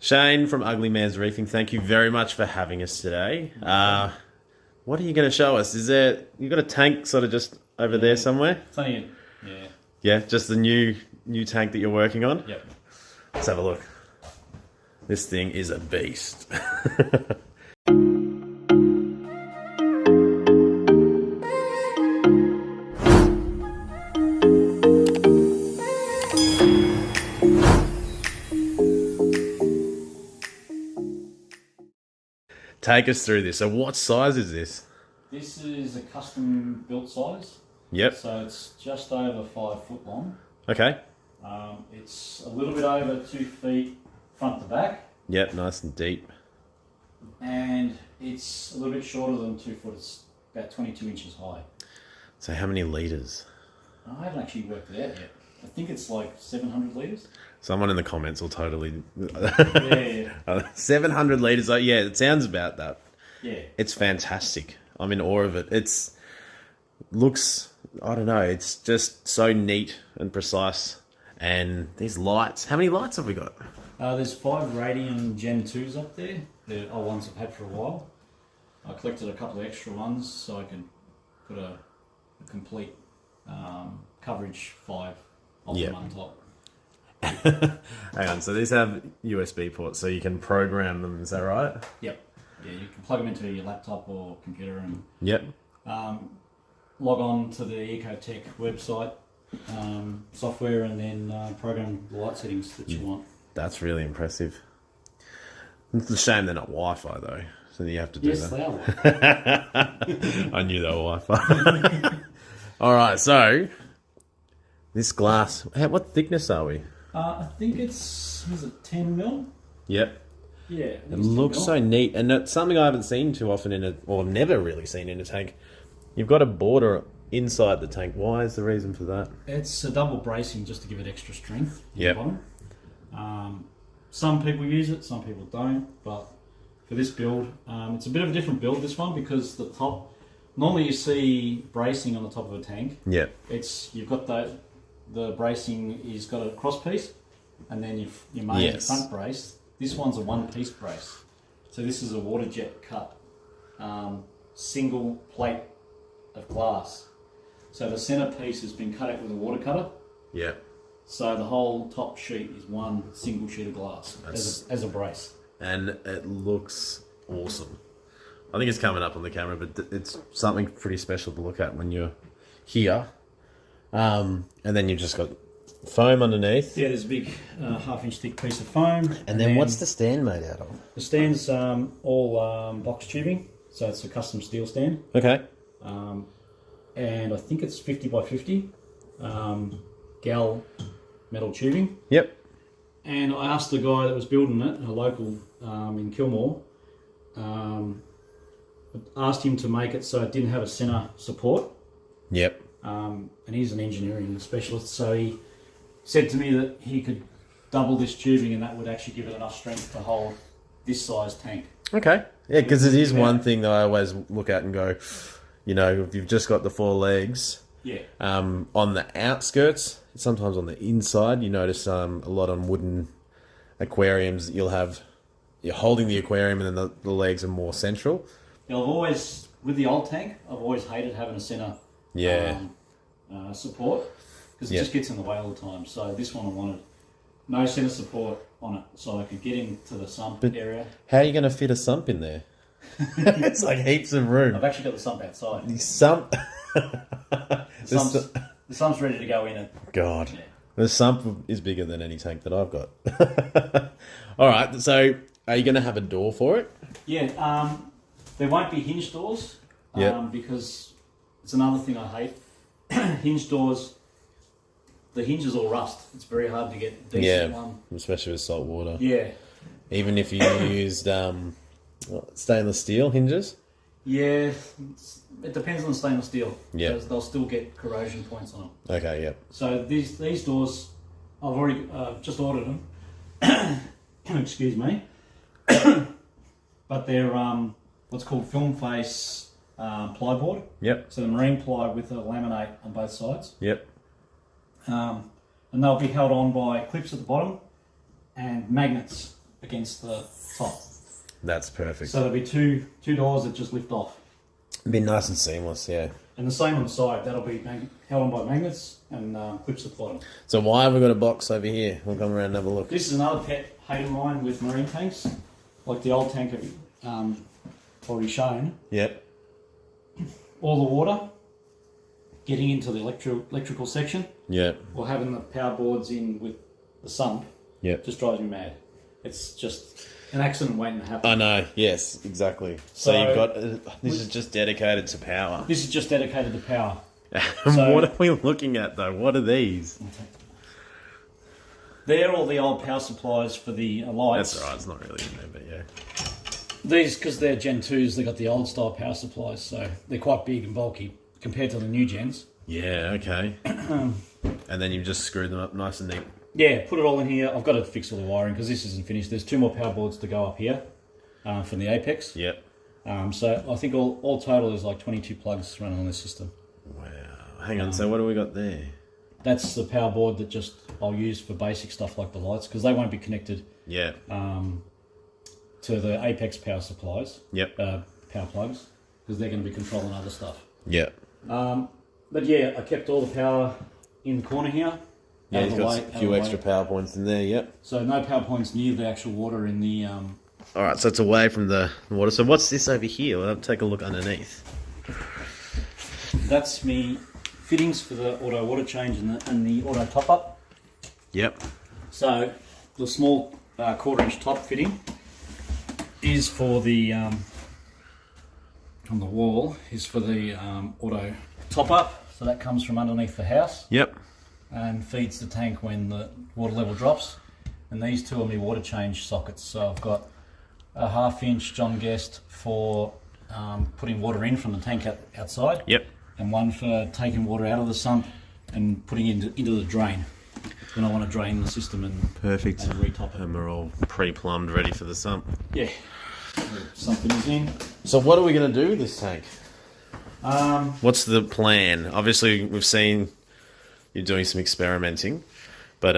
Shane from Uglyman's Reefing, thank you very much for having us today. What are you going to show us? Is there, you got a tank sort of just over there somewhere? Yeah. Yeah, just the new tank that you're working on? Yep. Let's have a look. This thing is a beast. Take us through this. So what size is this? This is a custom built size. Yep. So it's just over 5 foot long. Okay. It's a little bit over 2 feet front to back. Yep, nice and deep. And it's a little bit shorter than 2 foot. It's about 22 inches high. So how many litres? I haven't actually worked it out yet. I think it's like 700 litres. Someone in the comments will totally... Yeah. 700 litres. Yeah, it sounds about that. Yeah. It's fantastic. I'm in awe of it. Looks, I don't know, it's just so neat and precise. And these lights, how many lights have we got? There's 5 Radium Gen 2s up there. They're old ones I've had for a while. I collected a couple of extra ones so I could put a complete coverage 5 of them on top. Hang on, so these have USB ports, so you can program them, is that right? Yep. Yeah, you can plug them into your laptop or computer and yep. Log on to the Ecotech website software and then program the light settings that you want. That's really impressive. It's a shame they're not Wi-Fi though, so you have to do that. Yes, they are. I knew they were Wi-Fi. All right, so this glass, what thickness are we? I think it's, is it 10 mil? Yep. Yeah. It looks so neat, and it's something I haven't seen too often or never really seen in a tank. You've got a border inside the tank. Why is the reason for that? It's a double bracing just to give it extra strength in yep. the bottom. Some people use it, some people don't, but for this build, it's a bit of a different build, this one, because the top, normally you see bracing on the top of a tank. Yeah. You've got the bracing is got a cross piece, and then your main front brace. This one's a one-piece brace. So this is a water jet cut, single plate of glass. So the center piece has been cut out with a water cutter. Yeah. So the whole top sheet is one single sheet of glass as a brace. And it looks awesome. I think it's coming up on the camera, but it's something pretty special to look at when you're here. And then you've just got foam underneath. Yeah, there's a big half-inch thick piece of foam. And then what's the stand made out of? The stand's all box tubing, so it's a custom steel stand. Okay. And I think it's 50 by 50 gal metal tubing. Yep. And I asked the guy that was building it, a local in Kilmore, asked him to make it so it didn't have a center support. Yep. And he's an engineering specialist, so he said to me that he could double this tubing and that would actually give it enough strength to hold this size tank. Okay. Yeah, because it is one thing that I always look at and go, you know, if you've just got the 4 legs, on the outskirts, sometimes on the inside, you notice a lot on wooden aquariums, you're holding the aquarium and then the legs are more central. Yeah, I've always, with the old tank, I've always hated having a center support because it just gets in the way all the time. So this one I wanted no center support on it so I could get into the sump area. How are you going to fit a sump in there? It's like heaps of room. I've actually got the sump outside. The sump? The sump's ready to go in it. God. Yeah. The sump is bigger than any tank that I've got. All right, so are you going to have a door for it? Yeah, there won't be hinge doors because it's another thing I hate. Hinge doors, the hinges all rust. It's very hard to get decent one. Especially with salt water. Yeah. Even if you used stainless steel hinges? Yeah, it depends on the stainless steel. Yeah. They'll still get corrosion points on them. Okay, yep. So these doors, I've already just ordered them. Excuse me. But they're what's called film face plyboard. Yep. So the marine ply with a laminate on both sides. Yep. And they'll be held on by clips at the bottom and magnets against the top. That's perfect. So there'll be two doors that just lift off. It'd be nice and seamless, yeah. And the same on the side. That'll be held on by magnets and clips at the bottom. So why have we got a box over here? We'll come around and have a look. This is another pet hate of mine with marine tanks, like the old tank I've already shown. Yep. All the water getting into the electrical section. Yep. Or having the power boards in with the sump. Yep. Just drives me mad. It's just an accident waiting to happen. I know. Yes, exactly. So you've got this is just dedicated to power. This is just dedicated to power. So, what are we looking at though? What are these? They're all the old power supplies for the lights. That's right. It's not really in there, but yeah. These, because they're Gen 2s, they've got the old style power supplies, so they're quite big and bulky compared to the new gens. Yeah. Okay. And then you've just screwed them up nice and neat. Yeah, put it all in here. I've got to fix all the wiring because this isn't finished. There's 2 more power boards to go up here from the Apex. Yep. So I think all total is like 22 plugs running on this system. Wow. Hang on. So what do we got there? That's the power board that just I'll use for basic stuff like the lights because they won't be connected. Yeah. To the Apex power supplies. Yep. Power plugs because they're going to be controlling other stuff. Yep. But yeah, I kept all the power in the corner here. Yeah, he's got a few extra power points in there, yep. So no power points near the actual water in the... Alright, so it's away from the water. So what's this over here? We'll have to take a look underneath. That's me fittings for the auto water change and the auto top up. Yep. So the small 1/4 inch top fitting is for the... on the wall is for the auto top up. So that comes from underneath the house. Yep. And feeds the tank when the water level drops. And these 2 are my water change sockets. So I've got a 1/2 inch John Guest for putting water in from the tank outside. Yep. And one for taking water out of the sump and putting into the drain when I want to drain the system and perfect. And retop it. And we're all pre-plumbed, ready for the sump. Yeah. Something is in. So what are we going to do with this tank? What's the plan? Obviously, we've seen you're doing some experimenting, but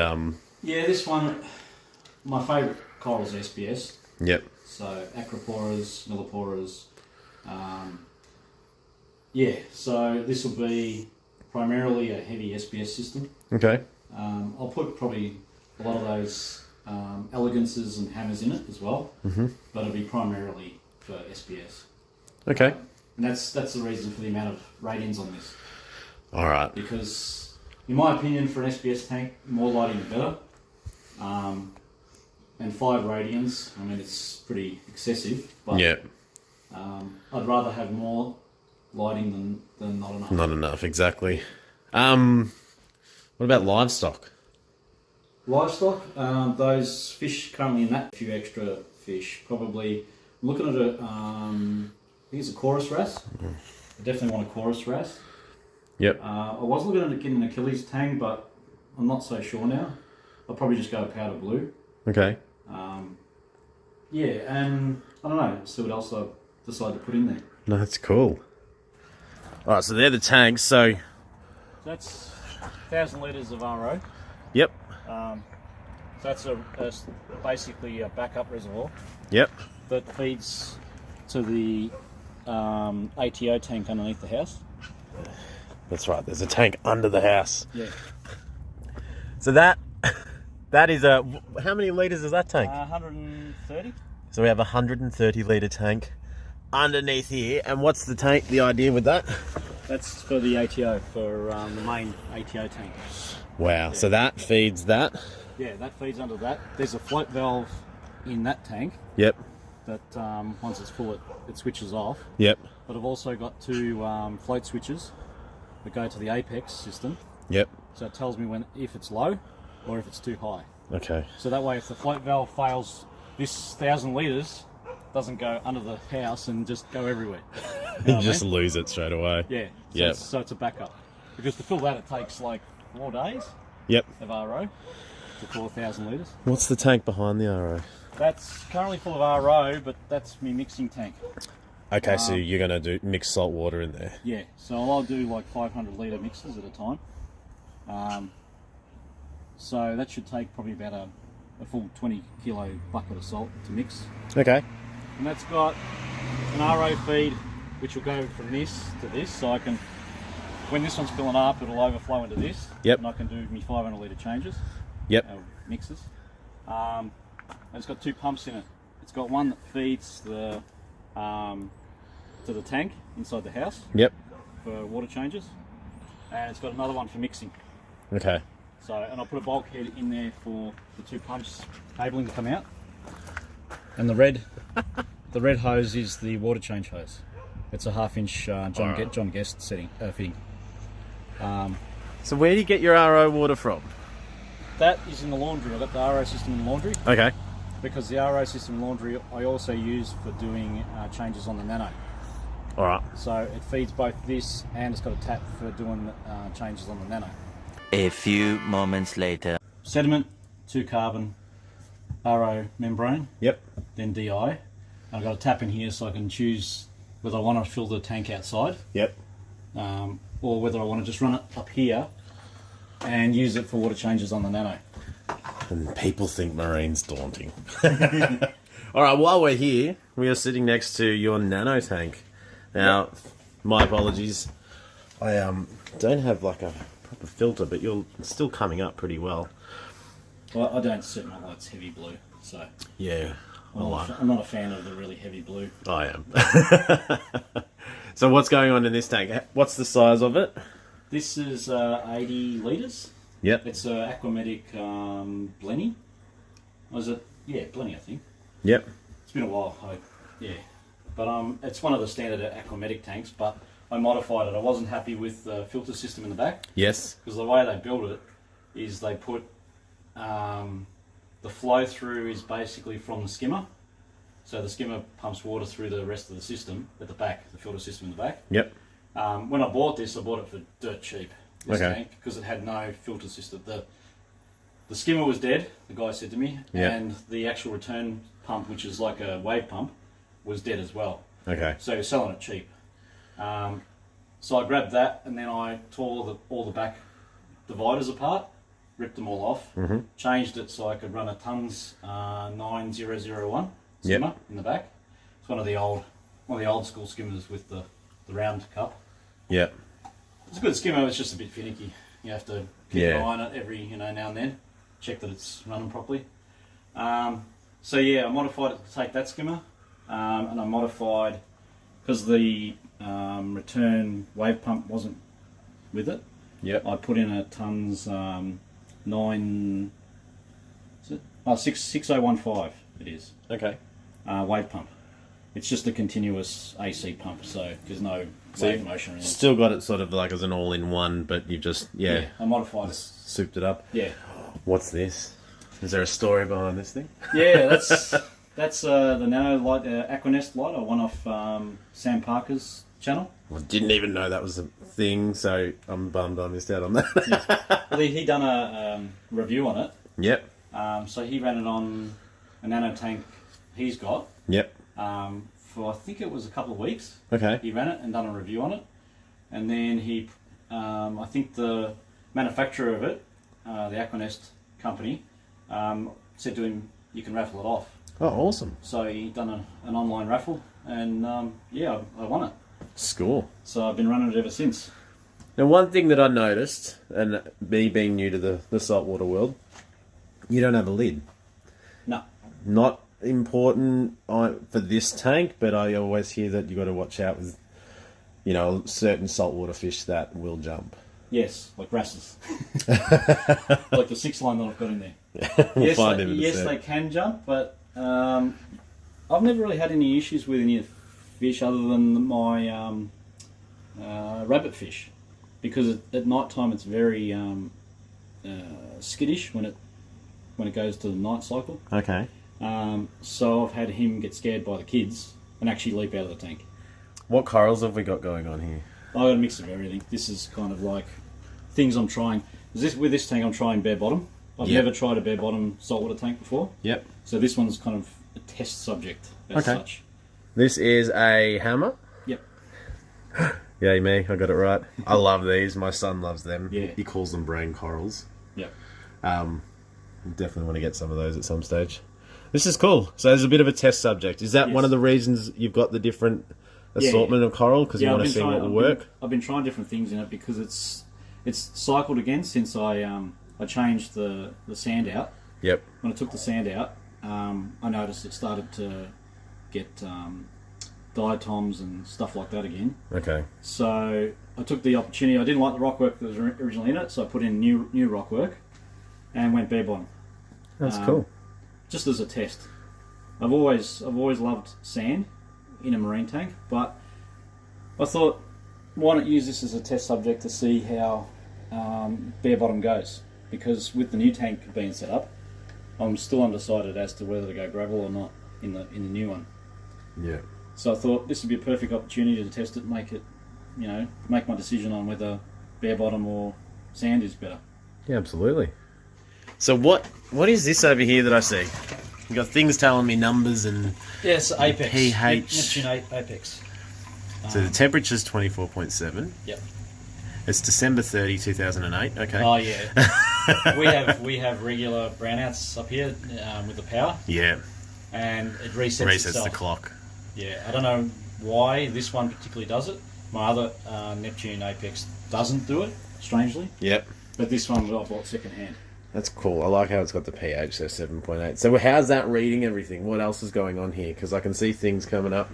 yeah, this one, my favourite coral is SPS. Yep. So acroporas, milliporas. Yeah, so this will be primarily a heavy SPS system. Okay. I'll put probably a lot of those elegances and hammers in it as well, but it'll be primarily for SPS. Okay. And that's the reason for the amount of radians on this. All right. Because, in my opinion, for an SPS tank, more lighting the better. And 5 radians, I mean, it's pretty excessive. But yeah. I'd rather have more lighting than not enough. Not enough, exactly. What about livestock? Livestock, those fish currently in that, a few extra fish. Probably, I'm looking at a, I think it's a chorus wrasse. I definitely want a chorus wrasse. Yep. I was looking at getting an Achilles tang, but I'm not so sure now. I'll probably just go powder blue. Okay. Yeah, and I don't know, see what else I decide to put in there. No, that's cool. All right, so they're the tanks. So that's 1,000 litres of RO. Yep. That's basically a backup reservoir. Yep. That feeds to the ATO tank underneath the house. That's right. There's a tank under the house. Yeah. So that is a... How many litres is that tank? 130. So we have a 130 litre tank underneath here. And what's the tank? The idea with that? That's for the ATO, for the main ATO tank. Wow. Yeah. So that feeds that? Yeah, that feeds under that. There's a float valve in that tank. Yep. That once it's full, it switches off. Yep. But I've also got 2 float switches that go to the Apex system. Yep. So it tells me if it's low or if it's too high. Okay. So that way, if the float valve fails, this 1,000 litres doesn't go under the house and just go everywhere. You just lose it straight away. Yeah. So it's a backup. Because to fill that, it takes like 4 days. Yep. Of RO to 4,000 litres. What's the tank behind the RO? That's currently full of RO, but that's my mixing tank. Okay, so you're going to mix salt water in there. Yeah, so I'll do like 500 litre mixes at a time. So that should take probably about a full 20 kilo bucket of salt to mix. Okay. And that's got an RO feed which will go from this to this, so I can, when this one's filling up, it'll overflow into this. Yep. And I can do my 500 litre changes. Yep. Mixes. And it's got 2 pumps in it. It's got one that feeds the to the tank inside the house. Yep. For water changes, and it's got another one for mixing. Okay. So, and I'll put a bulkhead in there for the 2 pumps cabling to come out. And the red hose is the water change hose. It's a 1/2 inch John Guest fitting. So where do you get your RO water from? That is in the laundry. I've got the RO system in the laundry. Okay. Because the RO system in laundry I also use for doing changes on the Nano. All right. So it feeds both this and it's got a tap for doing changes on the Nano. A few moments later. Sediment, 2 carbon, RO membrane. Yep. Then DI. And I've got a tap in here so I can choose whether I want to fill the tank outside. Yep. Or whether I want to just run it up here and use it for water changes on the Nano. And people think marine's daunting. All right, while we're here, we are sitting next to your Nano tank. Now, my apologies. I don't have like a proper filter, but you're still coming up pretty well. Well, I don't set my lights heavy blue, so Yeah. I'm not a fan of the really heavy blue. I am. So what's going on in this tank? What's the size of it? This is 80 litres. Yep. It's a Aquamatic Blenny. Was it? Yeah, Blenny, I think. Yep. It's been a while. Yeah. But it's one of the standard Aquamatic tanks, but I modified it. I wasn't happy with the filter system in the back. Yes. Because the way they built it is they put the flow through is basically from the skimmer. So the skimmer pumps water through the rest of the system at the back, the filter system in the back. Yep. When I bought this, I bought it for dirt cheap. This Okay. tank, because it had no filter system. The skimmer was dead, the guy said to me, Yep. and the actual return pump, which is like a wave pump, was dead as well. Okay. So you're selling it cheap. So I grabbed that and then I tore all the back dividers apart, ripped them all off, changed it so I could run a Tons 9001 skimmer in the back. It's one of the old school skimmers with the round cup. Yep. It's a good skimmer, it's just a bit finicky. You have to keep an eye on it every now and then, check that it's running properly. So yeah, I modified it to take that skimmer, and I modified, because the return wave pump wasn't with it, Yep. I put in a Tons 6015 it is, Okay. wave pump. It's just a continuous AC pump, so there's no wave motion in it. Still got it sort of like as an all-in-one, but you just, I modified it. souped it up. Yeah. What's this? Is there a story behind this thing? Yeah, that's the Nano light, Aquanest light I won off Sam Parker's channel. I didn't even know that was a thing, so I'm bummed I missed out on that. Well, he done a review on it. Yep. So he ran it on a Nano tank he's got. Yep. For I think it was a couple of weeks. Okay. He ran it and done a review on it, and then he, I think the manufacturer of it, the Aquanest company, said to him, "You can raffle it off." Oh, awesome. So he done an online raffle, and yeah, I won it. Score. So I've been running it ever since. Now, one thing that I noticed, and me being new to the saltwater world, you don't have a lid. No. Not important for this tank, but I always hear that you got to watch out with, certain saltwater fish that will jump. Yes, like wrasses. Like the 6 line that I've got in there. We'll yes, find him in a yes, sec. they can jump, but I've never really had any issues with any fish other than my rabbit fish, because at night time it's very skittish when it goes to the night cycle. Okay. So I've had him get scared by the kids and actually leap out of the tank. What corals have we got going on here? I've got a mix of everything. This is kind of like things I'm trying. With this tank I'm trying bare bottom. I've never tried a bare bottom saltwater tank before. Yep. So this one's kind of a test subject as such. This is a hammer. Yep. Yay me, I got it right. I love these. My son loves them. Yeah. He calls them brain corals. Yep. Definitely want to get some of those at some stage. This is cool. So there's a bit of a test subject. Is that one of the reasons you've got the different assortment of coral? Because you want to see what will work? I've been trying different things in it because it's cycled again since I changed the sand out. Yep. When I took the sand out, I noticed it started to get diatoms and stuff like that again. Okay. So I took the opportunity. I didn't like the rockwork that was originally in it, so I put in new rockwork and went bare bottom. That's cool. Just as a test. I've always loved sand in a marine tank, but I thought, why not use this as a test subject to see how bare bottom goes? Because with the new tank being set up, I'm still undecided as to whether to go gravel or not in the new one. Yeah. So I thought this would be a perfect opportunity to test it, make my decision on whether bare bottom or sand is better. Yeah, absolutely. So what is this over here that I see? You've got things telling me numbers and yes, Apex. pH. Neptune Apex. So the temperature's 24.7. Yep. It's December 30, 2008. Okay. Oh yeah. we have regular brownouts up here with the power. Yeah. And it resets itself. the clock. Yeah. I don't know why this one particularly does it. My other Neptune Apex doesn't do it, strangely. Yep. But this one I bought second hand. That's cool. I like how it's got the pH, so 7.8. So how's that reading everything? What else is going on here? Because I can see things coming up.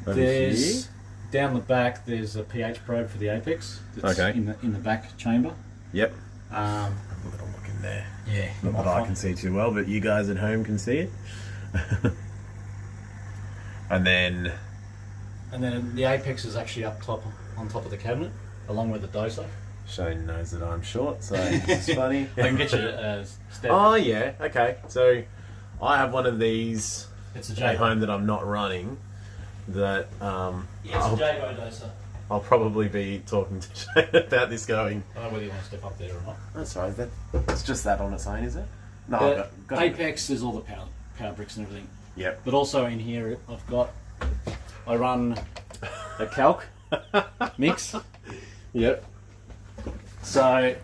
There's down the back. There's a pH probe for the Apex. That's in the back chamber. Yep. A little look in there. Yeah. Not that I can see too well, but you guys at home can see it. And then the Apex is actually up top on top of the cabinet, along with the doser. Shane knows that I'm short, so it's funny. I can get you a step. Oh yeah, okay. So I have one of these It's a at J-Bo. home that I'm not running. That It's a J-Bo doser. I'll probably be talking to Shane about this going. I don't know whether you want to step up there or not. That's right. It's just that on its own, is it? No, The got Apex is all the power bricks and everything. Yep. But also in here, I run a calc mix. Yep. So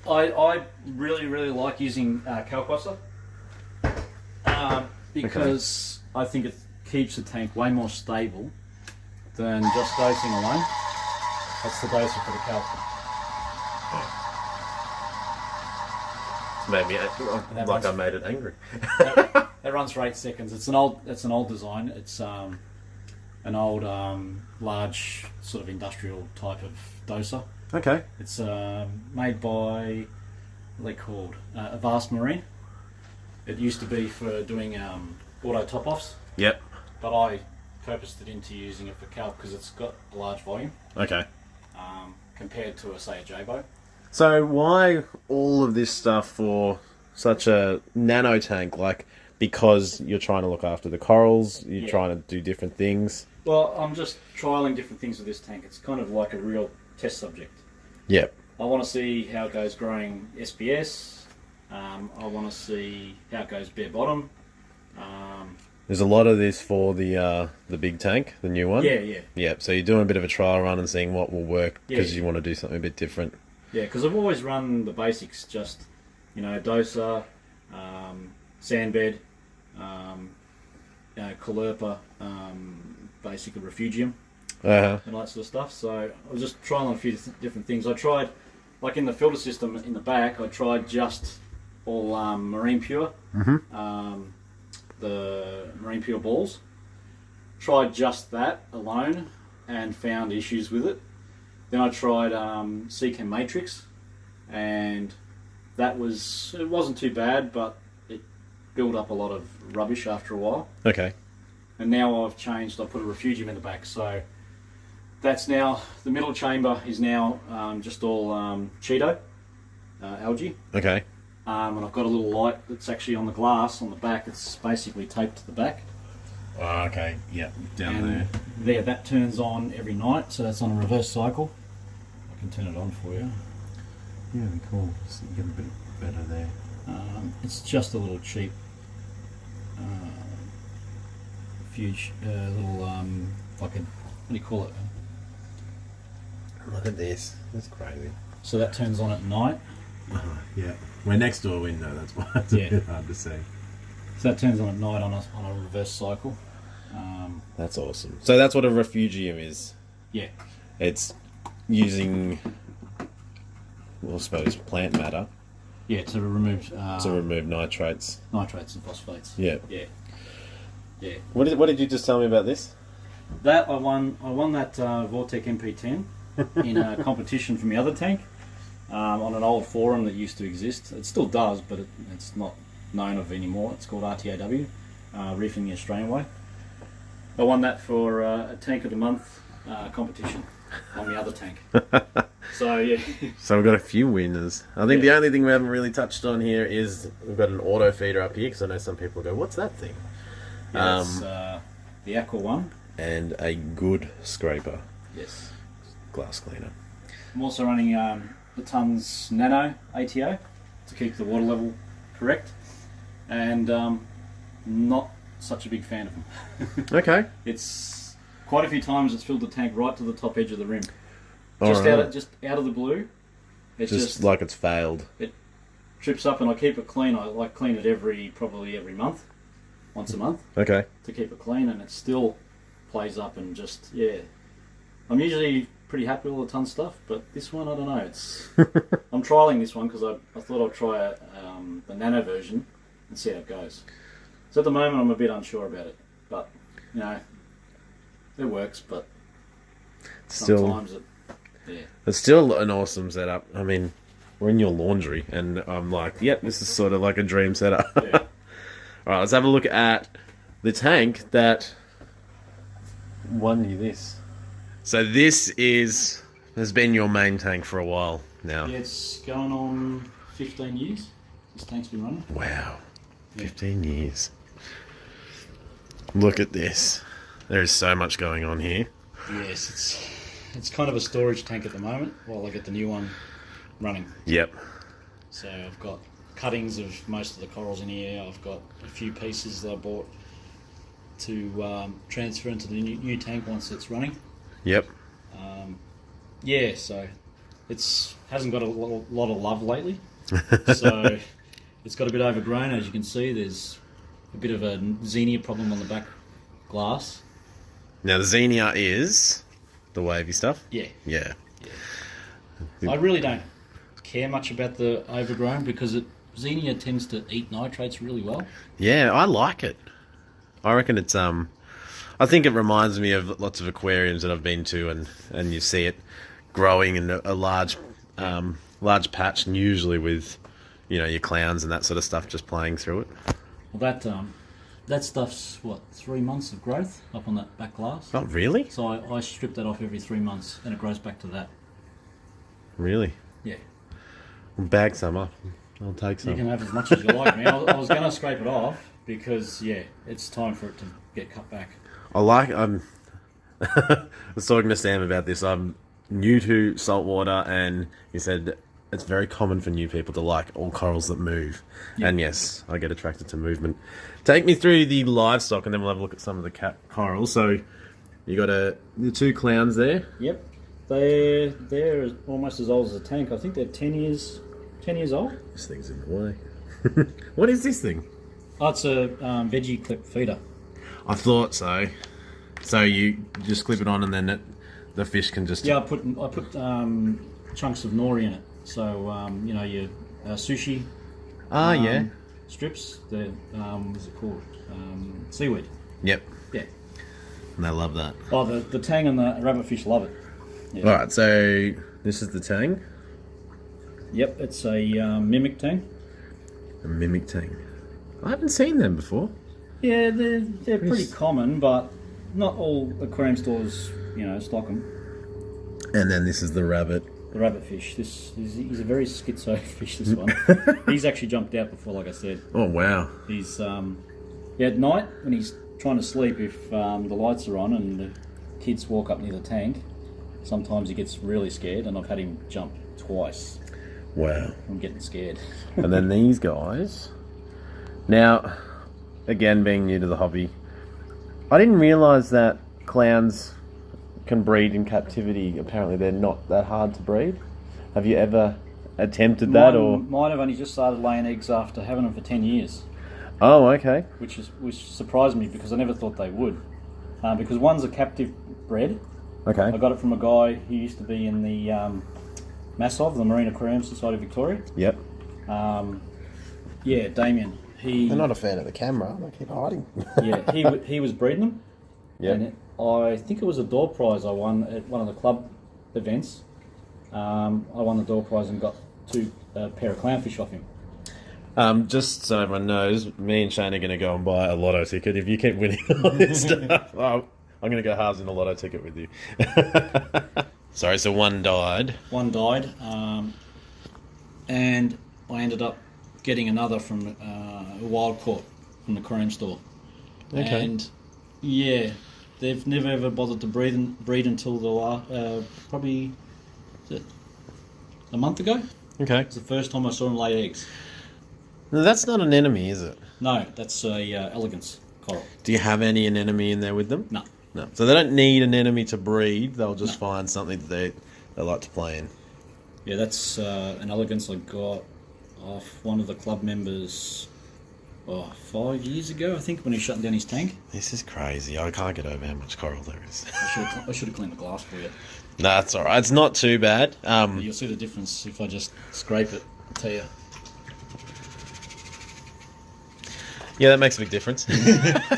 I really like using Calcwasser because I think it keeps the tank way more stable than just dosing alone. That's the doser for the calc. It's made me like I made it angry. That runs for 8 seconds. It's an old design. It's an old large sort of industrial type of doser. Okay. It's made by, what are they called? Avast Marine. It used to be for doing auto top-offs. Yep. But I purposed it into using it for calc because it's got a large volume. Okay. Compared to, say, a J-Bo. So why all of this stuff for such a nano tank? Like, because you're trying to look after the corals, you're trying to do different things? Well, I'm just trialling different things with this tank. It's kind of like a real test subject. Yep. I want to see how it goes growing SPS. I want to see how it goes bare bottom. There's a lot of this for the big tank, the new one. Yeah. Yep. So you're doing a bit of a trial run and seeing what will work because you want to do something a bit different. Yeah, because I've always run the basics, just doser, sandbed, calerpa, basically refugium, and all that sort of stuff. So I was just trying a few different things. I tried, like in the filter system in the back, I tried just all Marine Pure, the Marine Pure balls. Tried just that alone and found issues with it. Then I tried Seachem Matrix, and it wasn't too bad, but it built up a lot of rubbish after a while. Okay. And now I've changed, I put a refugium in the back, so that's now, the middle chamber is now just all Cheeto, algae. Okay. And I've got a little light that's actually on the glass on the back, it's basically taped to the back. Oh, okay. Yep. Down there. That turns on every night, so that's on a reverse cycle. I can turn it on for you. Yeah, that'd be cool. So you get a bit better there. It's just a little cheap, huge little like a, what do you call it? Look at this. That's crazy. So that turns on at night, Yeah, we're next to a window. That's why it's a bit hard to see. So that turns on at night on a reverse cycle. That's awesome. So that's what a refugium is. Yeah. It's using, well, I suppose, plant matter. Yeah, to remove nitrates. Nitrates and phosphates. Yeah. Yeah. Yeah. What did you just tell me about this? That I won that Vortec MP10 in a competition from the other tank on an old forum that used to exist. It still does, but it's not known of anymore. It's called RTAW, Reefing the Australian Way. I won that for a tank of the month competition on the other tank. So yeah. So we've got a few winners. I think the only thing we haven't really touched on here is we've got an auto feeder up here, because I know some people go, "What's that thing?" Yeah, it's the Aqua one. And a good scraper. Yes. Glass cleaner. I'm also running the Tons Nano ATO to keep the water level correct, and not such a big fan of them. Okay. It's quite a few times it's filled the tank right to the top edge of the rim. Just out of the blue. It's just like it's failed. It trips up, and I keep it clean. I like clean it probably every month, once a month. Okay. To keep it clean, and it still plays up and just I'm usually pretty happy with all the ton stuff, but this one I don't know. It's I'm trialing this one because I thought I'd try the Nano version and see how it goes. So at the moment I'm a bit unsure about it, but you know it works. But sometimes it's still an awesome setup. I mean, we're in your laundry, and I'm like, yep, this is sort of like a dream setup. Yeah. All right, let's have a look at the tank that won you this. So this has been your main tank for a while now. Yeah, it's going on 15 years. This tank's been running. Wow, 15 years. Look at this. There is so much going on here. Yes, it's kind of a storage tank at the moment while I get the new one running. Yep. So I've got cuttings of most of the corals in here. I've got a few pieces that I bought to transfer into the new tank once it's running. Yep. So it's hasn't got a lot of love lately. So it's got a bit overgrown, as you can see. There's a bit of a xenia problem on the back glass. Now the xenia is the wavy stuff? Yeah. Yeah. I really don't care much about the overgrown because xenia tends to eat nitrates really well. Yeah, I like it. I reckon it's I think it reminds me of lots of aquariums that I've been to, and you see it growing in a large patch, and usually with your clowns and that sort of stuff just playing through it. Well, that stuff's 3 months of growth up on that back glass. Oh, really? So I strip that off every 3 months, and it grows back to that. Really? Yeah. We'll bag some up. I'll take some. You can have as much as you like, man. I was going to scrape it off because it's time for it to get cut back. I was talking to Sam about this. I'm new to saltwater, and he said it's very common for new people to like all corals that move. Yep. And yes, I get attracted to movement. Take me through the livestock, and then we'll have a look at some of the cat corals. So you got the two clowns there. Yep, they're almost as old as a tank. I think they're 10 years old. This thing's in the way. What is this thing? Oh, it's a veggie clip feeder. I thought so. So you just clip it on, and then the fish can just... Yeah, I put chunks of nori in it. So your sushi. Yeah. Strips. The what's it called? Seaweed. Yep. Yeah. And they love that. Oh, the tang and the rabbitfish love it. Yeah. All right. So this is the tang. Yep, it's a mimic tang. A mimic tang. I haven't seen them before. Yeah, they're pretty common, but not all aquarium stores, stock them. And then this is the rabbit. The rabbitfish. He's a very schizo fish, this one. He's actually jumped out before, like I said. Oh, wow. He's, at night, when he's trying to sleep, if the lights are on and the kids walk up near the tank, sometimes he gets really scared, and I've had him jump twice. Wow. I'm getting scared. And then these guys. Now, again, being new to the hobby, I didn't realise that clowns can breed in captivity. Apparently they're not that hard to breed. Have you ever attempted that, or mine have only just started laying eggs after having them for 10 years. Oh, okay. Which surprised me because I never thought they would. Because one's a captive bred. Okay. I got it from a guy who used to be in the MASOV, the Marine Aquarium Society of Victoria. Yep. Yeah, Damien. They're not a fan of the camera. They keep hiding. Yeah, he was breeding them. Yeah. And I think it was a door prize I won at one of the club events. I won the door prize and got a pair of clownfish off him. Just so everyone knows, me and Shane are going to go and buy a lotto ticket. If you keep winning all this stuff, I'm going to go halves in a lotto ticket with you. Sorry, so one died. One died, and I ended up getting another from a wild caught from the aquarium store. Okay. And yeah, they've never ever bothered to breed until the last, probably a month ago. Okay. It's the first time I saw them lay eggs. No, that's not an enemy, is it? No, that's a elegance coral. Do you have any anemone in there with them? No. No. So they don't need an enemy to breed. They'll just find something that they like to play in. Yeah, that's an elegance I got off one of the club members 5 years ago, I think, when he shut down his tank. This is crazy. I can't get over how much coral there is. I should have cleaned the glass for you. No, that's all right. It's not too bad. You'll see the difference if I just scrape it, I'll tell you. Yeah, that makes a big difference.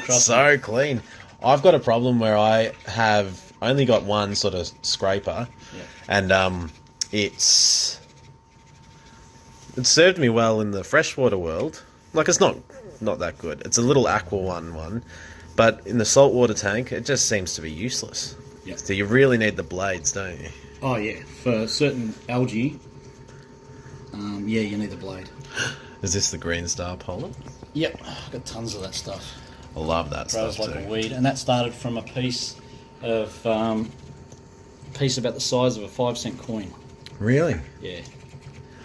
So clean. I've got a problem where I have only got one sort of scraper, and it served me well in the freshwater world. Like, it's not that good. It's a little aqua one, but in the saltwater tank, it just seems to be useless. Yeah. So you really need the blades, don't you? Oh yeah, for certain algae, yeah, you need the blade. Is this the green star pollen? Yep, I've got tons of that stuff. I love that Grows stuff like too. a weed, and that started from a piece of piece about the size of a 5-cent coin. Really? Yeah.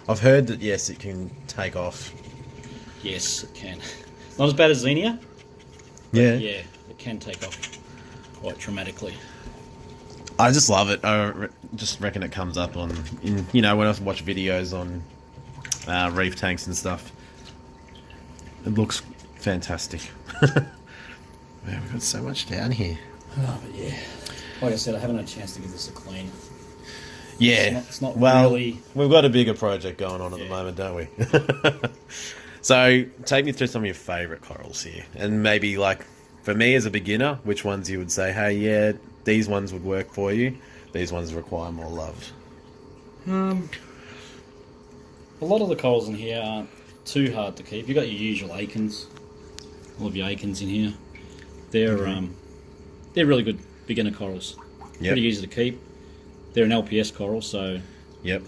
I've heard that, yes, it can take off. Yes, it can. Not as bad as Xenia. Yeah. Yeah, it can take off quite dramatically. I just love it. I just reckon it comes up when I watch videos on reef tanks and stuff. It looks fantastic. Man, we've got so much down here. Oh, but yeah. Like I said, I haven't had a chance to give this a clean. Yeah. It's not well, really... we've got a bigger project going on at the moment, don't we? So, take me through some of your favourite corals here. And maybe, like, for me as a beginner, which ones you would say, hey, yeah, these ones would work for you. These ones require more love. A lot of the corals in here aren't too hard to keep. You've got your usual Akins. All of your Akins in here. They're really good beginner corals. Yep. Pretty easy to keep. They're an LPS coral, so Yep.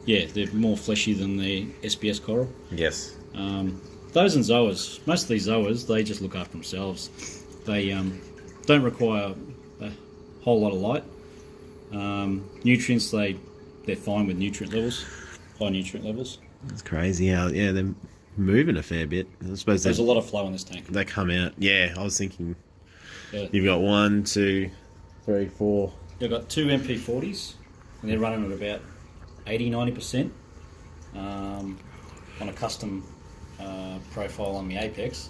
yeah, they're more fleshy than the SPS coral. Yes. Those and zoas, most of these zoas, they just look after themselves. They don't require a whole lot of light. Nutrients, they're fine with nutrient levels, high nutrient levels. It's crazy how, yeah, they're moving a fair bit. I suppose There's a lot of flow in this tank. they come out. Yeah, I was thinking Yeah. you've got 1, 2, 3, 4. I've got 2 MP40s, and they're running at about 80-90% on a custom profile on the Apex.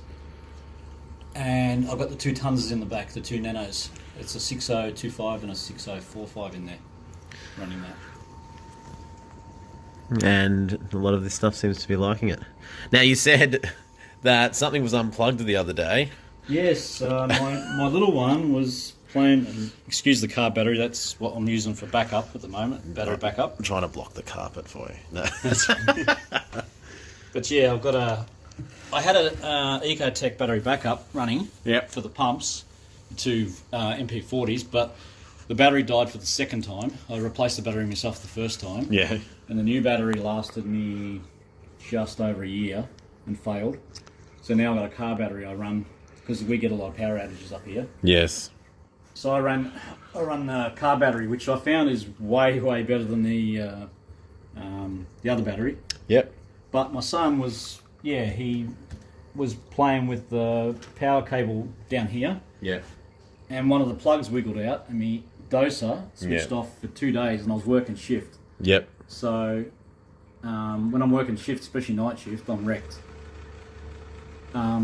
And I've got the 2 tons in the back, the 2 Nanos. It's a 6025 and a 6045 in there, running that. And a lot of this stuff seems to be liking it. Now, you said that something was unplugged the other day. Yes, my little one was playing, and excuse the car battery, that's what I'm using for backup at the moment, battery backup. I'm trying to block the carpet for you. No. But yeah, I had a Ecotech battery backup running for the pumps, 2 MP40s, but the battery died for the second time. I replaced the battery myself the first time. Yeah. And the new battery lasted me just over a year and failed. So now I've got a car battery I run, because we get a lot of power outages up here. Yes. So I run a car battery, which I found is way better than the other battery. Yep. But my son was, he was playing with the power cable down here. Yeah. And one of the plugs wiggled out, and my doser switched off for 2 days, and I was working shift. Yep. So when I'm working shift, especially night shift, I'm wrecked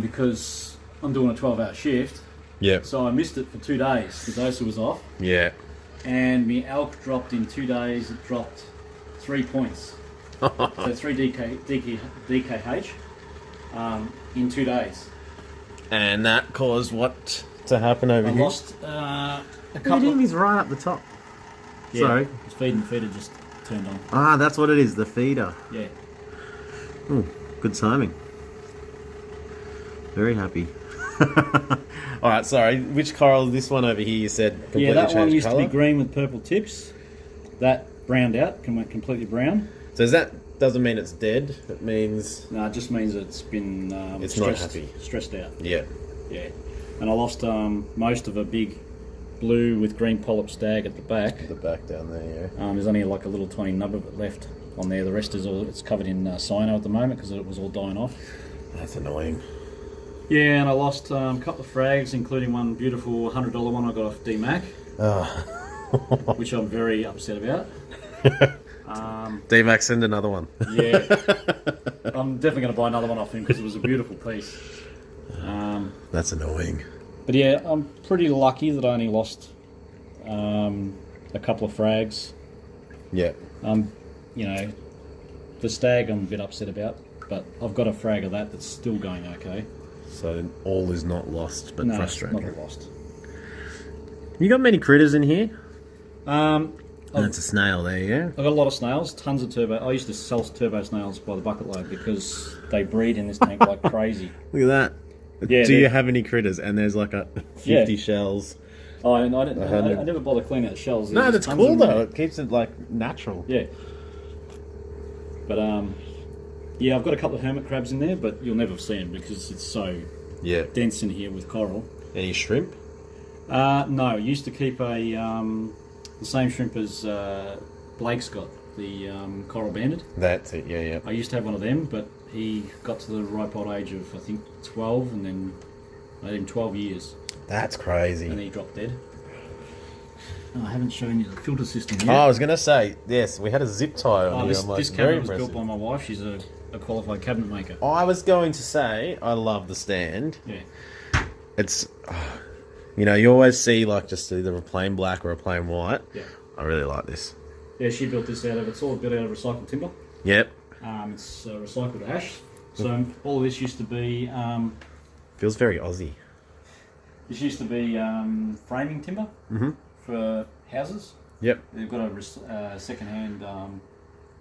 because I'm doing a 12-hour shift. Yep. So I missed it for 2 days. The doser was off. Yeah. And my elk dropped in 2 days. It dropped 3 points. So 3 DKH in 2 days. And that caused what to happen over I here? lost a couple of... He's right up the top. Yeah, Sorry. His feeder just turned on. Ah, that's what it is, the feeder. Yeah. Oh, good timing. Very happy. Alright, sorry. Which coral, this one over here, you said completely Yeah, that changed one used colour? to be green with purple tips. That browned out, went completely brown. So that doesn't mean it's dead, it means... No, it just means it's been it's not happy. Stressed out. Yeah. Yeah. And I lost most of a big blue with green polyp stag at the back. At the back down there, yeah. There's only like a little tiny nub of it left on there. The rest is all, it's covered in cyano at the moment because it was all dying off. That's annoying. Yeah, and I lost a couple of frags, including one beautiful $100 one I got off DMAC, which I'm very upset about. D-Max, send another one. Yeah, I'm definitely going to buy another one off him because it was a beautiful piece. That's annoying. But yeah, I'm pretty lucky that I only lost a couple of frags. Yeah. You know, the stag I'm a bit upset about, but I've got a frag of that's still going okay. So all is not lost, but No, frustrating. not lost. You got many critters in here? I've That's a snail there, yeah? got a lot of snails, tons of turbo. I used to sell turbo snails by the bucket load because they breed in this tank like crazy. Look at that. Yeah, Do you have any critters? And there's like 50 shells. Oh, and I never bother cleaning out the shells. No, There's that's tons cool of them though. there. It keeps it like natural. Yeah. But yeah, I've got a couple of hermit crabs in there, but you'll never see them because it's so dense in here with coral. Any shrimp? No, I used to keep the same shrimp as Blake's got, the coral banded. That's it, yeah. I used to have one of them, but he got to the ripe old age of, I think, 12, and then I had him 12 years. That's crazy. And then he dropped dead. Oh, I haven't shown you the filter system yet. Oh, I was going to say, yes, we had a zip tie on here. This, I'm like, this very cabinet was impressive. built by my wife. She's a qualified cabinet maker. I was going to say, I love the stand. Yeah. It's, you know, you always see like just either a plain black or a plain white. Yeah. I really like this. Yeah, she built this it's all built out of recycled timber. Yep. It's recycled ash. So all of this used to be... Feels very Aussie. this used to be framing timber for houses. Yep. They've got a second-hand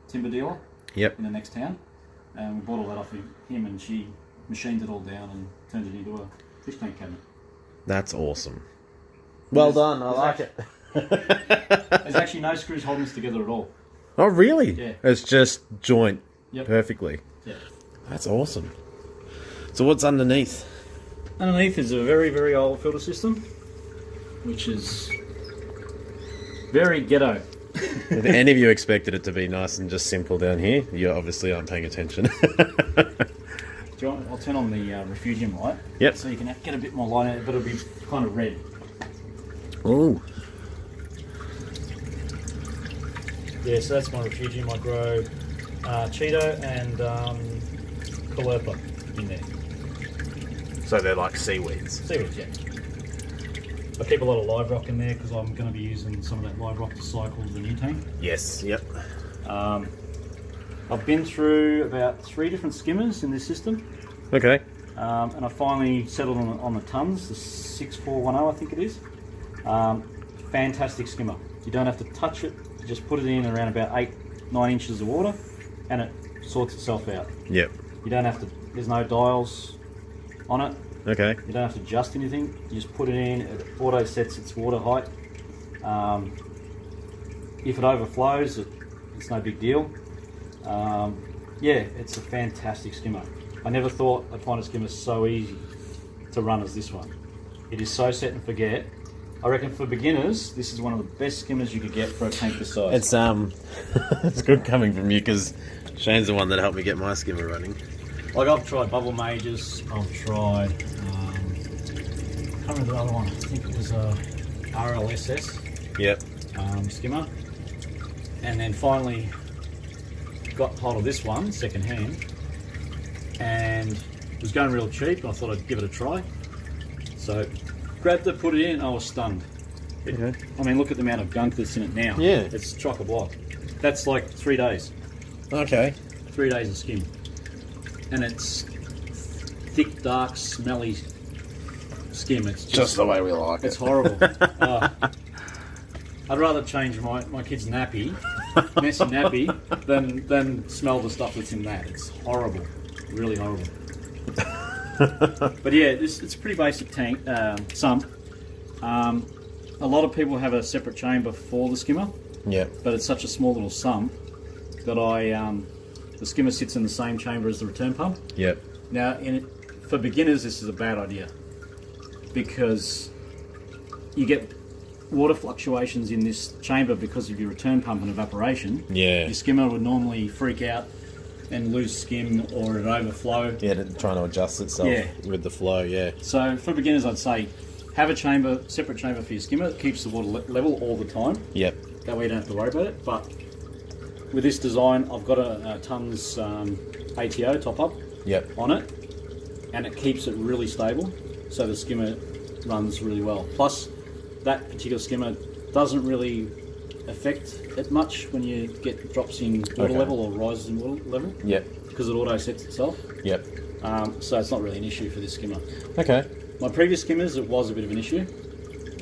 timber dealer Yep. in the next town. And we bought all that off him and she machined it all down and turned it into a fish tank cabinet. That's awesome. Well done. I like it. There's actually no screws holding this together at all. Oh, really? Yeah. It's just joint Yep. perfectly. Yeah. That's awesome. So what's underneath? Underneath is a very, very old filter system, which is very ghetto. If any of you expected it to be nice and just simple down here, you obviously aren't paying attention. I'll turn on the refugium light. Yep. So you can get a bit more light in it, but it'll be kind of red. Oh. Yeah, so that's my refugium. I grow Cheeto and Calliope in there. So they're like seaweeds. Seaweeds, yeah. I keep a lot of live rock in there because I'm going to be using some of that live rock to cycle the new tank. Yes, yep. I've been through about 3 different skimmers in this system. Okay. And I finally settled on the tons, the 6410 I think it is. Fantastic skimmer. You don't have to touch it, you just put it in around about 8-9 inches of water and it sorts itself out. Yep. You don't have to, there's no dials on it. Okay. You don't have to adjust anything, you just put it in, it auto sets its water height. If it overflows, it's no big deal. Yeah, it's a fantastic skimmer. I never thought I'd find a skimmer so easy to run as this one. It is so set and forget. I reckon for beginners, this is one of the best skimmers you could get for a tank this size. It's it's good coming from you because Shane's the one that helped me get my skimmer running. Like I've tried Bubble Majors, I've tried, I can't remember the other one, I think it was a RLSS Yep. skimmer. and then finally got hold of this one second hand, and it was going real cheap. I thought I'd give it a try, so grabbed it, put it in. I was stunned. Okay. I mean, look at the amount of gunk that's in it now. Yeah. It's chock-a-block. That's like 3 days. Okay. 3 days of skim. And it's thick, dark, smelly skim. It's Just the way we like it's it. horrible. I'd rather change my kid's nappy, messy nappy, than smell the stuff that's in that. It's horrible. Really horrible. But yeah, it's a pretty basic tank, sump. A lot of people have a separate chamber for the skimmer. Yeah. But it's such a small little sump that the skimmer sits in the same chamber as the return pump. Yep. Now, for beginners, this is a bad idea because you get water fluctuations in this chamber because of your return pump and evaporation. Yeah. Your skimmer would normally freak out and lose skim, or it'd overflow. Yeah, trying to adjust itself with the flow, yeah. So for beginners, I'd say have a separate chamber for your skimmer. It keeps the water level all the time. Yep. That way you don't have to worry about it. But with this design, I've got a tons ATO top up on it, and it keeps it really stable, so the skimmer runs really well. Plus, that particular skimmer doesn't really affect it much when you get drops in water level or rises in water level. Yep. Because it auto sets itself. Yep. So it's not really an issue for this skimmer. Okay. My previous skimmers, it was a bit of an issue,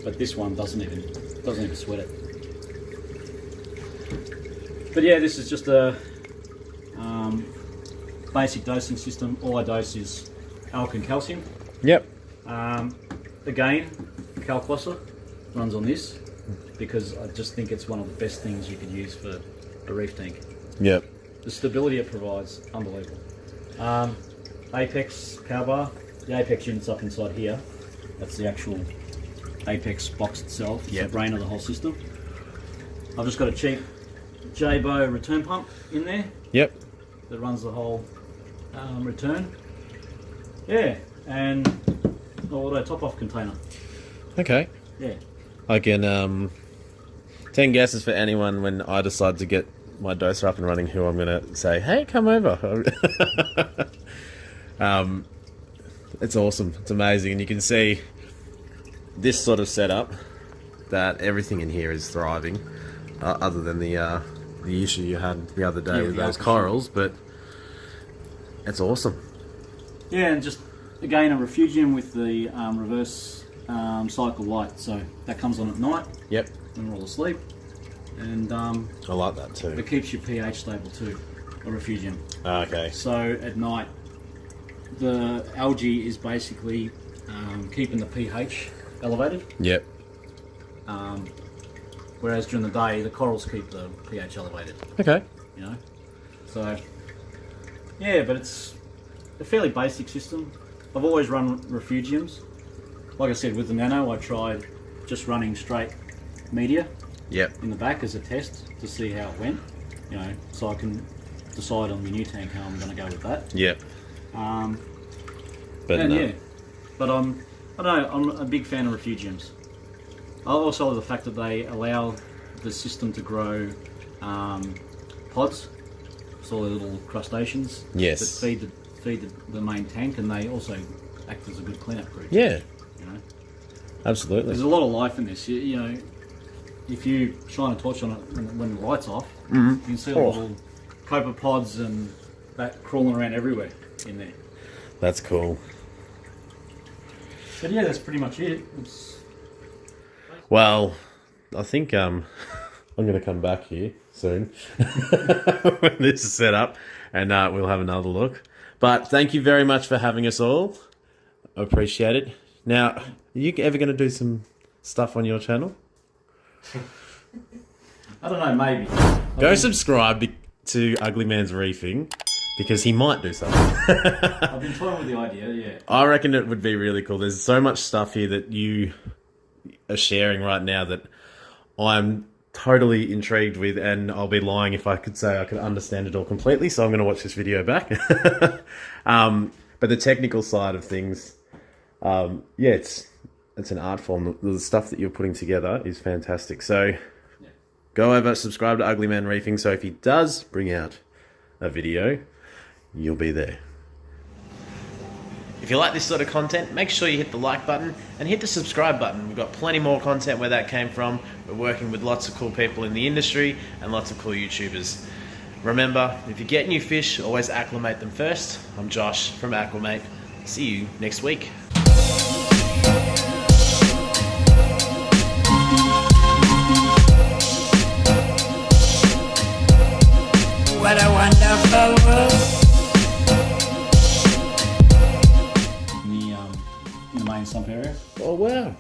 but this one doesn't even sweat it. But yeah, this is just a basic dosing system. All I dose is alk and calcium. Yep. Again, Calclosser runs on this because I just think it's one of the best things you could use for a reef tank. Yep. The stability it provides, unbelievable. Apex power bar. The Apex unit's up inside here. That's the actual Apex box itself. It's the brain of the whole system. I've just got a cheap J-Bow return pump in there. Yep. That runs the whole return. Yeah, and an auto top-off container. Okay. Yeah. I can 10 guesses for anyone when I decide to get my doser up and running who I'm going to say, hey, come over. It's awesome. It's amazing. And you can see this sort of setup that everything in here is thriving, other than the issue you had the other day with those corals, but it's awesome. Yeah, and just, again, a refugium with the reverse cycle light. So that comes on at night. Yep. When we're all asleep. And I like that too. it keeps your pH stable too, a refugium. Okay. So at night, the algae is basically keeping the pH elevated. Yep. Whereas during the day, the corals keep the pH elevated. Okay. You know, so yeah, but it's a fairly basic system. I've always run refugiums. Like I said, with the Nano, I tried just running straight media. Yep. In the back as a test to see how it went. You know, so I can decide on the new tank how I'm going to go with that. Yep. But I'm a big fan of refugiums. I also love the fact that they allow the system to grow pods, so little crustaceans Yes. that feed the main tank, and they also act as a good cleanup group. Yeah. You know, Absolutely. there's a lot of life in this. You know, if you shine a torch on it when the light's off, you can see little copepods and that crawling around everywhere in there. That's cool. But yeah, that's pretty much it. Well, I think I'm going to come back here soon when this is set up, and we'll have another look. But thank you very much for having us all. I appreciate it. Now, are you ever going to do some stuff on your channel? I don't know, maybe. Go subscribe to Uglyman's Reefing, because he might do something. I've been toying with the idea, yeah. I reckon it would be really cool. There's so much stuff here that you are sharing right now that I'm totally intrigued with, and I'll be lying if I could say I could understand it all completely, so I'm going to watch this video back. But the technical side of things, it's an art form. The stuff that you're putting together is fantastic. So go over, subscribe to Uglyman Reefing, so if he does bring out a video, you'll be there. If you like this sort of content, make sure you hit the like button and hit the subscribe button. We've got plenty more content where that came from. We're working with lots of cool people in the industry and lots of cool YouTubers. Remember, if you get new fish, always acclimate them first. I'm Josh from Acclimate. See you next week. What a wonderful world. In the main sump area. Oh wow.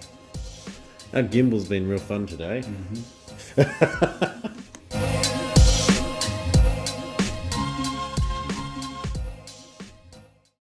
Our gimbal's been real fun today.